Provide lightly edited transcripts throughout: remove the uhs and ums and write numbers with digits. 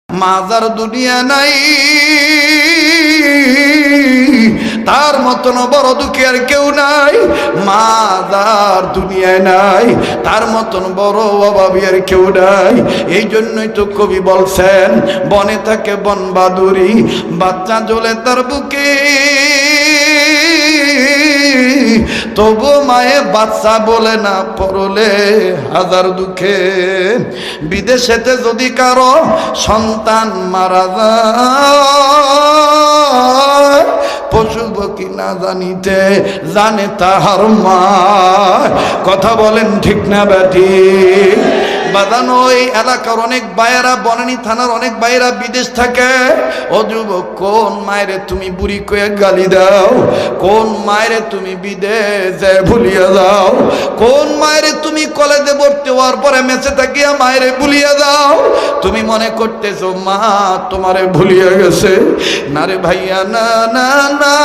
মাজার দুনিয়া নাই, তার মতন বড় দুঃখী আর কেউ নাই। মাজার দুনিয়ায় নাই, তার মতন বড় অভাবী আর কেউ নাই। এই জন্যই তো কবি বলছেন, বনে থাকে বন বাদুরি, বাচ্চা জ্বলে তার বুকে, তবু মায়ে বাচ্চা বলে না, পড়লে হাজার দুঃখে। বিদেশেতে যদি কারো সন্তান মারা যায়, পশু পক্ষী না জানিতে জানে তাহার মা। কথা বলেন ঠিক না ব্যাটি? বাদানো ওই এলাকার অনেক ভাইয়েরা, বনানী থানার অনেক ভাইয়েরা বিদেশ থাকে। ও যুবক, কোন মায়েরে তুমি বুড়ি কয়ে গালি দাও? কোন মায়েরে তুমি বিদেশে ভুলিয়া যাও? কোন মায়েরে তুমি কলেজে ভর্তি হওয়ার পরে মেসে থাকিয়া মায়েরে ভুলিয়া যাও? তুমি মনে করতেছো মা তোমারে ভুলিয়া গেছে? না রে ভাইয়া, না না না,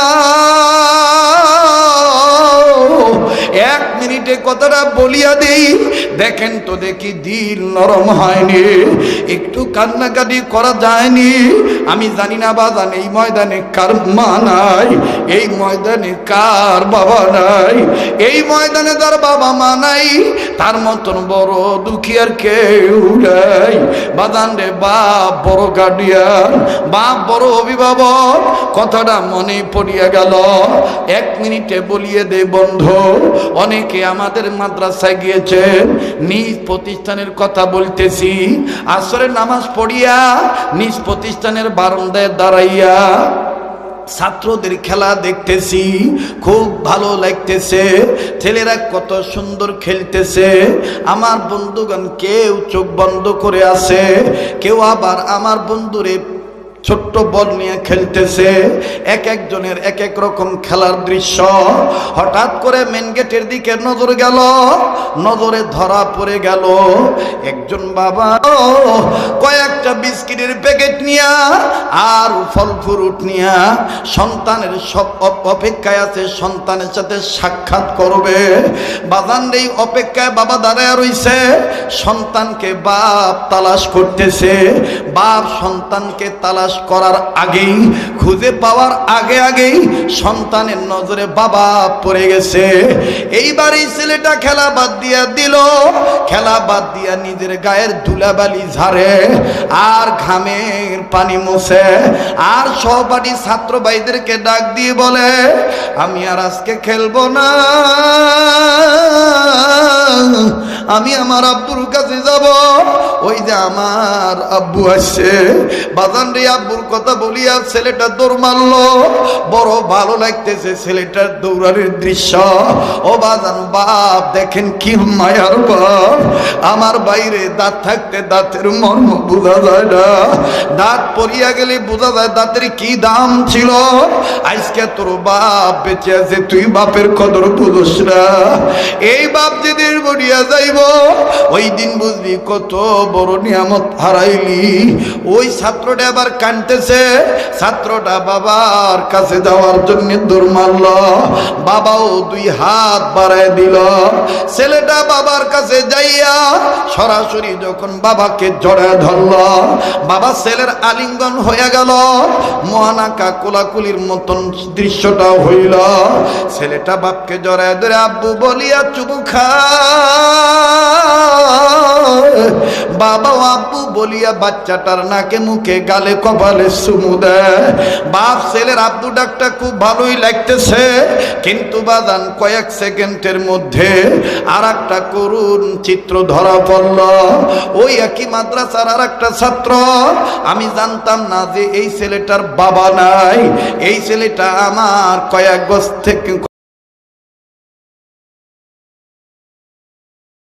এক মিনিটে কথাটা বলিয়া দেই, দেখেন তো দেখি দিল নরম হয়নি, একটু কান্নাকাটি করা যায়নি? আমি জানি না বাজান, এই ময়দানে কার মা নাই, এই ময়দানে কার বাবা নাই, এই ময়দানে যার বাবা মা নাই তার মতন বড় দুঃখী আর কেউ নাই। বাজান রে, বাপ বড় গার্ডিয়ান, বাপ বড় অভিভাবক, কথাটা মনে পড়িয়া গেল। এক মিনিটে বলিয়ে দে বন্ধু, অনেকে আমাদের মাদ্রাসায় গিয়েছে, নিজ প্রতিষ্ঠানের কথা বলতেছি, আসরের নামাজ পড়িয়া নিজ প্রতিষ্ঠানের বারান্দায় দাঁড়াইয়া ছাত্রদের খেলা দেখতেছি, খুব ভালো লাগতেছে, ছেলেরা কত সুন্দর খেলতেছে। আমার বন্ধুগণ কেউ চোখ বন্ধ করে আছে, কেউ আবার আমার বন্ধুরে ছোট্ট বল নিয়ে খেলতেছে। এক একজনের এক এক রকম খেলার দৃশ্য। হঠাৎ করে মেন গেটের দিকে নজর গেল, নজরে ধরা পড়ে গেল একজন বাবা কয়েকটা বিস্কিটের প্যাকেট নিয়া আর ফল ফ্রুট নিয়া সন্তানের সব অপেক্ষায় আছে, সন্তানের সাথে সাক্ষাৎ করবে। বাজান এই অপেক্ষায় বাবা দাঁড়ায় রইছে, সন্তানকে বাপ তালাশ করতেছে। বাপ সন্তানকে তালাশ করার আগেই, খুঁজে পাওয়ার আগে আগেই সন্তানের নজরে বাবা পড়ে গেছে। এইবার এই ছেলেটা খেলা বাদ দিয়া দিল, খেলা বাদ দিয়া নিজের গায়ের ধুলাবালি ঝাড়ে আর ঘামের পানি মোছে, আর সহপাঠী ছাত্র ভাইদেরকে ডাক দিয়ে বলে, আমি আর আজকে খেলবো না, আমি আমার আব্বুর কাছে যাব। ওই যে আমার আব্বু আসছে। বাজান রে, আব্বুর কথা বলিয়া ছেলেটা দৌড় মারলো। বড় ভালো লাগতেছে ছেলেটার দৌড়ানোর দৃশ্য। ও বাজান, বাপ দেখেন কি মায়ার বাপ। আমার বাইরে দাঁত থাকতে দাঁতের মর্ম বোঝা যায় না, দাঁত পড়িয়া গেলে বোঝা যায় দাঁতের কি দাম ছিল। আজকে তোর বাপ বেঁচে আছে, তুই বাপের কদর বুঝোস না। এই বাপ যেদিন বলিয়া যাইব, ওই দিন বুঝবি কত বড় নিয়ামত হারাইলি। ওই ছাত্রটা আবার কাঁদতেছে, ছাত্রটা বাবার কাছে যাওয়ার জন্য দৌড় মারল। বাবাও দুই হাত বাড়ায় দিল। ছেলেটা বাবার কাছে যাইয়া সরাসরি যখন বাবাকে জড়ায় ধরল, বাবা ছেলের আলিঙ্গন হয়ে গেল। মহানাকা কোলাকুলির মতন দৃশ্যটা হইল। ছেলেটা বাপকে জড়ায় ধরে আব্বু বলিয়া চুমু খায়, বাবা আব্বু বলিয়া বাচ্চাটার নাকে মুখে গালে কপালে চুমু দেয়। বাপ ছেলের আব্বু ডাকটা খুব ভালোই লাগতেছে, কিন্তু বাজান কয়েক সেকেন্ডের মধ্যে আর একটা করুণ চিত্র ধরা পড়ল। ওই একই মাদ্রাসার আর একটা ছাত্র, আমি জানতাম না যে এই ছেলেটার বাবা নাই। এই ছেলেটা আমার কয়েক গজ থেকে